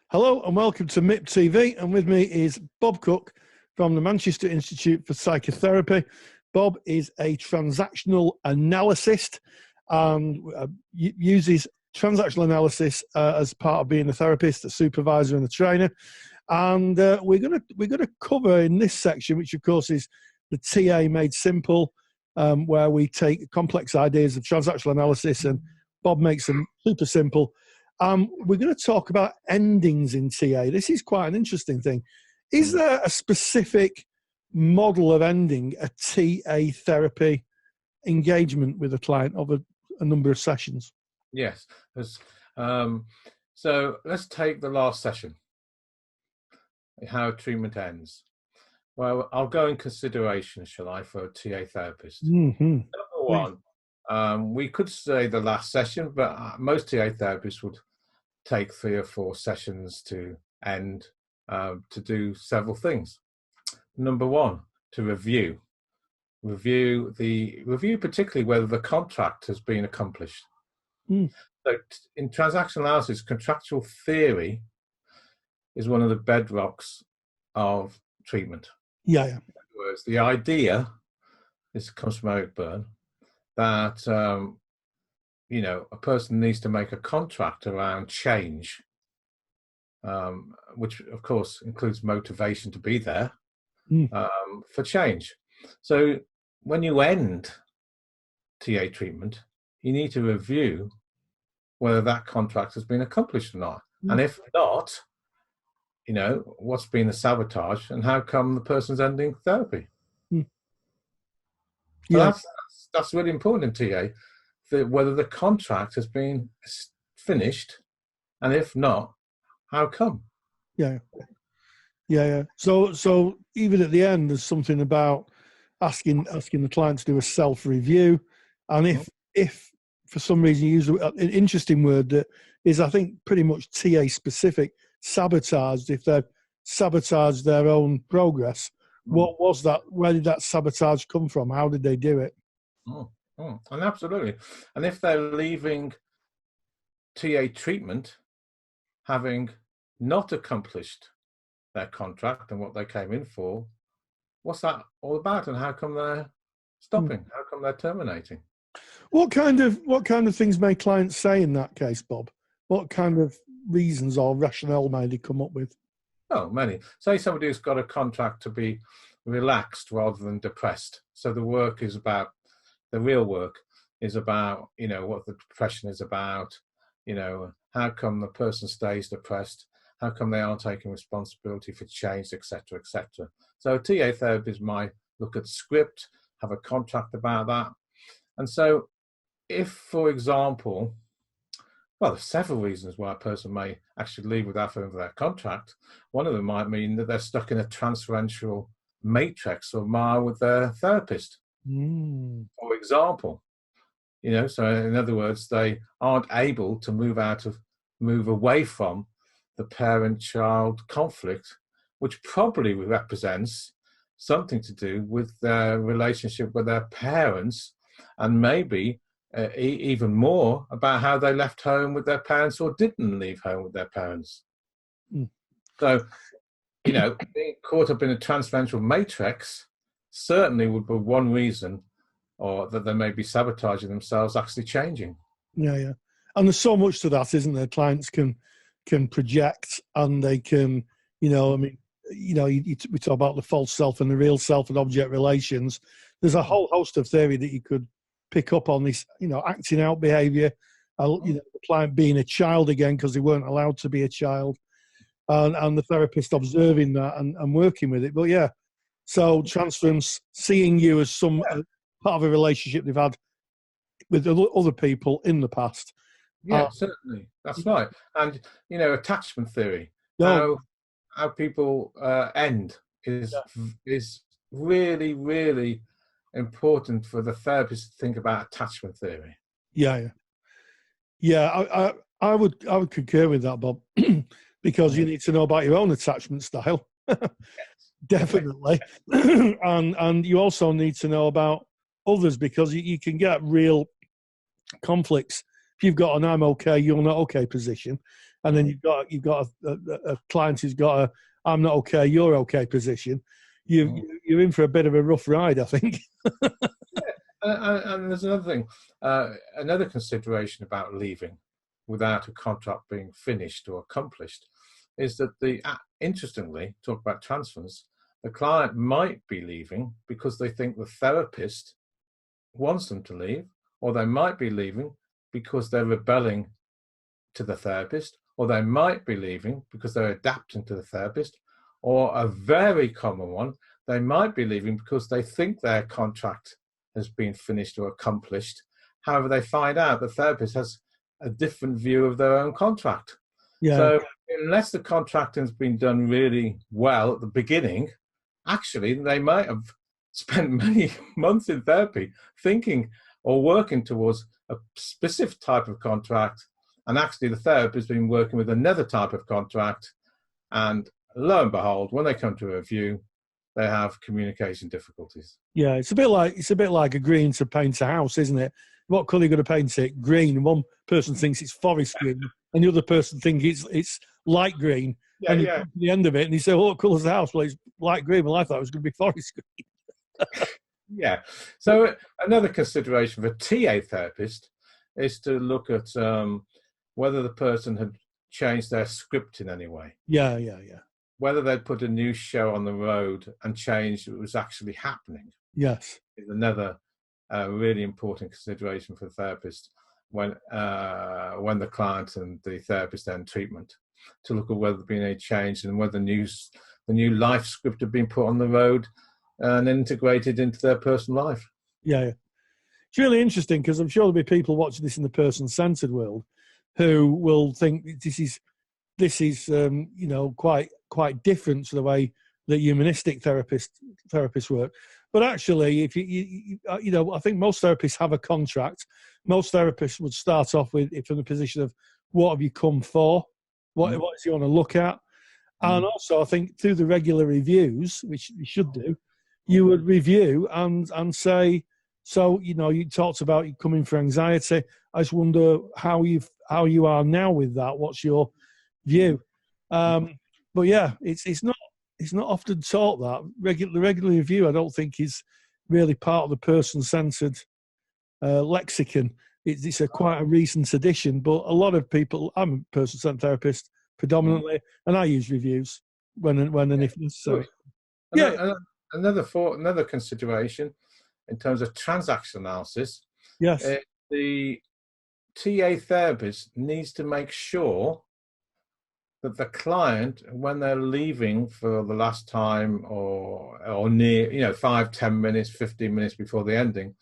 Hello and welcome to MIP TV, and with me is Bob Cook from the Manchester Institute for Psychotherapy. Bob is a transactional analyst and uses transactional analysis as part of being a therapist, a supervisor and a trainer. And we're gonna cover in this section, which of course is the TA made simple, where we take complex ideas of transactional analysis and Bob makes them super simple. We're going to talk about endings in TA. This is quite an interesting thing. Is there a specific model of ending a TA therapy engagement with a client of a number of sessions? Yes. So let's take the last session, how treatment ends. Well, I'll go in consideration, shall I, for a TA therapist. Mm-hmm. Number one, we could say the last session, but most TA therapists would take 3 or 4 sessions to end, to do several things. Number one, to review particularly whether the contract has been accomplished. So in transactional analysis, contractual theory is one of the bedrocks of treatment. Yeah. In other words, the idea, this comes from Eric Byrne, that a person needs to make a contract around change, which of course includes motivation to be there for change. So when you end TA treatment, you need to review whether that contract has been accomplished or not. And if not, what's been the sabotage and how come the person's ending therapy? So that's really important in TA. Whether the contract has been finished, and if not, how come? Yeah. So even at the end, there's something about asking the client to do a self-review, and if for some reason you use an interesting word that is, I think, pretty much TA specific, sabotaged. If they've sabotaged their own progress, what was that? Where did that sabotage come from? How did they do it? And absolutely. And if they're leaving TA treatment having not accomplished their contract and what they came in for, what's that all about, and how come they're stopping? How come they're terminating? What kind of things may clients say in that case, Bob? What kind of reasons or rationale may they come up with? Oh, many. Say somebody who's got a contract to be relaxed rather than depressed. So the real work is about, what the depression is about, how come the person stays depressed, how come they aren't taking responsibility for change, etc., etc. So TA therapists might look at script, have a contract about that. And so if, for example, well, there's several reasons why a person may actually leave without fulfilling their contract. One of them might mean that they're stuck in a transferential matrix or mile with their therapist. For example, so in other words, they aren't able to move away from the parent-child conflict, which probably represents something to do with their relationship with their parents, and maybe even more about how they left home with their parents or didn't leave home with their parents. So, being caught up in a transferential matrix certainly would be one reason, or that they may be sabotaging themselves actually changing. Yeah. And there's so much to that, isn't there? Clients can project, and they can, we talk about the false self and the real self and object relations. There's a whole host of theory that you could pick up on this, acting out behavior, the client being a child again because they weren't allowed to be a child, and the therapist observing that and working with it. But yeah, so transference, seeing you as some part of a relationship they've had with other people in the past. Yeah, certainly. That's right. And, attachment theory, how people end is really, really important for the therapist to think about attachment theory. Yeah. I would concur with that, Bob, because you need to know about your own attachment style. Definitely. and you also need to know about others, because you can get real conflicts if you've got an I'm okay, you're not okay position. and then you've got a client who's got a "I'm not okay, you're okay" position. You're in for a bit of a rough ride, I think. And there's another thing, another consideration about leaving without a contract being finished or accomplished is that interestingly, talk about transfers, the client might be leaving because they think the therapist wants them to leave, or they might be leaving because they're rebelling to the therapist, or they might be leaving because they're adapting to the therapist, or a very common one, they might be leaving because they think their contract has been finished or accomplished. However, they find out the therapist has a different view of their own contract. Yeah. So unless the contracting has been done really well at the beginning, actually they might have spent many months in therapy thinking or working towards a specific type of contract, and actually the therapist has been working with another type of contract, and lo and behold, when they come to a review, they have communication difficulties. Yeah, it's a bit like agreeing to paint a house, isn't it? What colour are you going to paint it? Green. One person thinks it's forest green, and the other person thinks it's light green. Yeah, and you come to the end of it, and you say, "Oh, what colour's the house?" Well, it's light green. Well, I thought it was going to be forest green. Yeah. So another consideration for a TA therapist is to look at whether the person had changed their script in any way. Yeah. Whether they'd put a new show on the road and changed what was actually happening. Yes. Is another really important consideration for the therapist when the client and the therapist are in treatment, to look at whether there's been any change and whether the new life script had been put on the road and integrated into their personal life. Yeah. It's really interesting because I'm sure there'll be people watching this in the person-centered world who will think this is quite different to the way that humanistic therapists work. But actually, if I think most therapists have a contract. Most therapists would start off with from the position of what have you come for, what do you want to look at, and also I think through the regular reviews, which you should do, you would review and say, so you talked about you coming for anxiety. I just wonder how you are now with that. What's your view? But yeah, it's not often taught that the regular review. I don't think is really part of the person-centered lexicon. It's quite a recent addition, but a lot of people. I'm a person-centered therapist predominantly, and I use reviews when and if necessary. Another consideration in terms of transactional analysis. Yes. The TA therapist needs to make sure that the client, when they're leaving for the last time or near, 5-10 minutes, 15 minutes before the ending,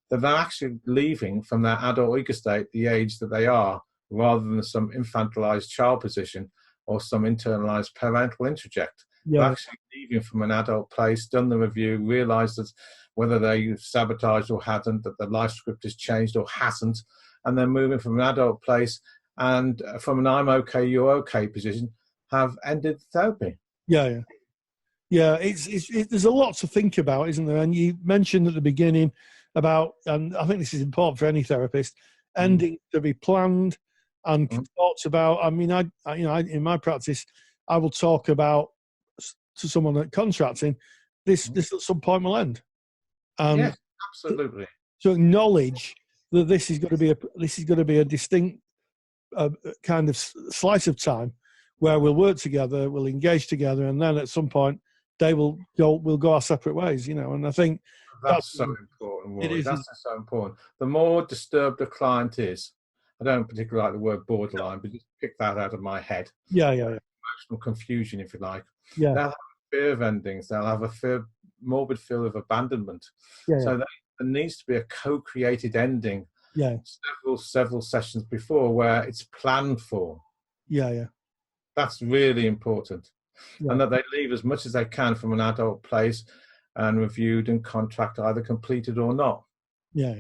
that they're actually leaving from their adult ego state, the age that they are, rather than some infantilized child position or some internalized parental interject. Yeah. They're actually leaving from an adult place, done the review, realized that whether they've sabotaged or hadn't, that the life script has changed or hasn't, and then moving from an adult place and from an "I'm okay, you're okay" position, have ended therapy. Yeah. There's a lot to think about, isn't there? And you mentioned at the beginning about, and I think this is important for any therapist, ending to be planned and talked about. I mean, I in my practice, I will talk about to someone that contracting this at some point will end. Yes, absolutely. To acknowledge that this is going to be a distinct kind of slice of time where we'll work together, we'll engage together, and then at some point we'll go our separate ways. And I think that's so important. Rory. That's so important. The more disturbed a client is, I don't particularly like the word borderline, but just pick that out of my head. Yeah. Emotional confusion, if you like. Yeah. They'll have a fear of endings. They'll have a morbid fear of abandonment. Yeah. So there needs to be a co-created ending. Yeah. Several sessions before where it's planned for. Yeah. That's really important. Yeah. And that they leave as much as they can from an adult place and reviewed and contract either completed or not. Yeah.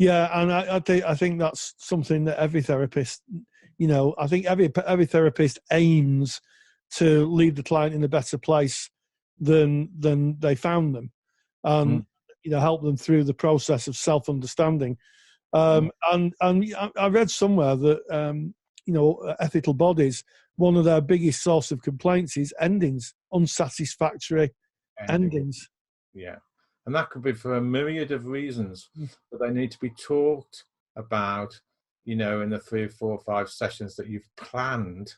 And I think that's something that every therapist, I think every therapist aims to leave the client in a better place than they found them, and help them through the process of self-understanding. And I read somewhere that ethical bodies, one of their biggest source of complaints is endings, unsatisfactory endings. Yeah. And that could be for a myriad of reasons, but they need to be talked about, in the 3, 4, 5 sessions that you've planned.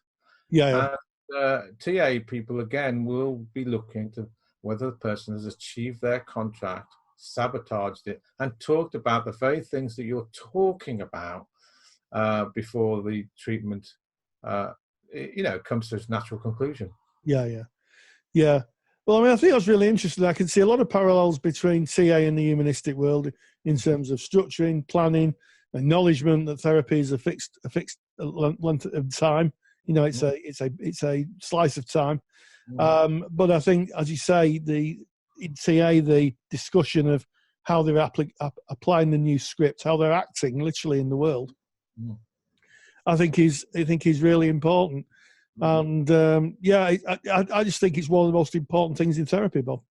Yeah. TA people, again, will be looking to whether the person has achieved their contract, sabotaged it, and talked about the very things that you're talking about before the treatment, comes to its natural conclusion. Yeah. Well, I mean, I think that's really interesting. I can see a lot of parallels between TA and the humanistic world in terms of structuring, planning, acknowledgement that therapy is a fixed length of time. It's a slice of time. But I think, as you say, in TA, the discussion of how they're applying the new script, how they're acting literally in the world, I think is really important. And I just think it's one of the most important things in therapy, Bob.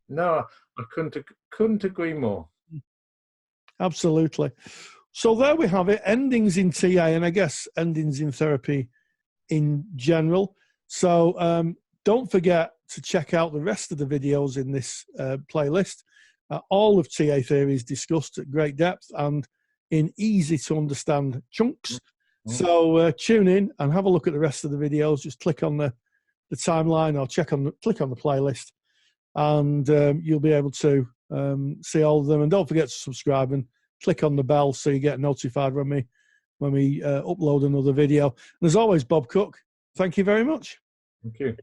No, I couldn't agree more. Absolutely. So there we have it, endings in TA, and I guess endings in therapy in general. So don't forget to check out the rest of the videos in this playlist. All of TA theory is discussed at great depth and in easy to understand chunks. So tune in and have a look at the rest of the videos. Just click on the timeline or click on the playlist, and you'll be able to see all of them. And don't forget to subscribe and click on the bell so you get notified when we upload another video. And as always, Bob Cook, thank you very much. Thank you.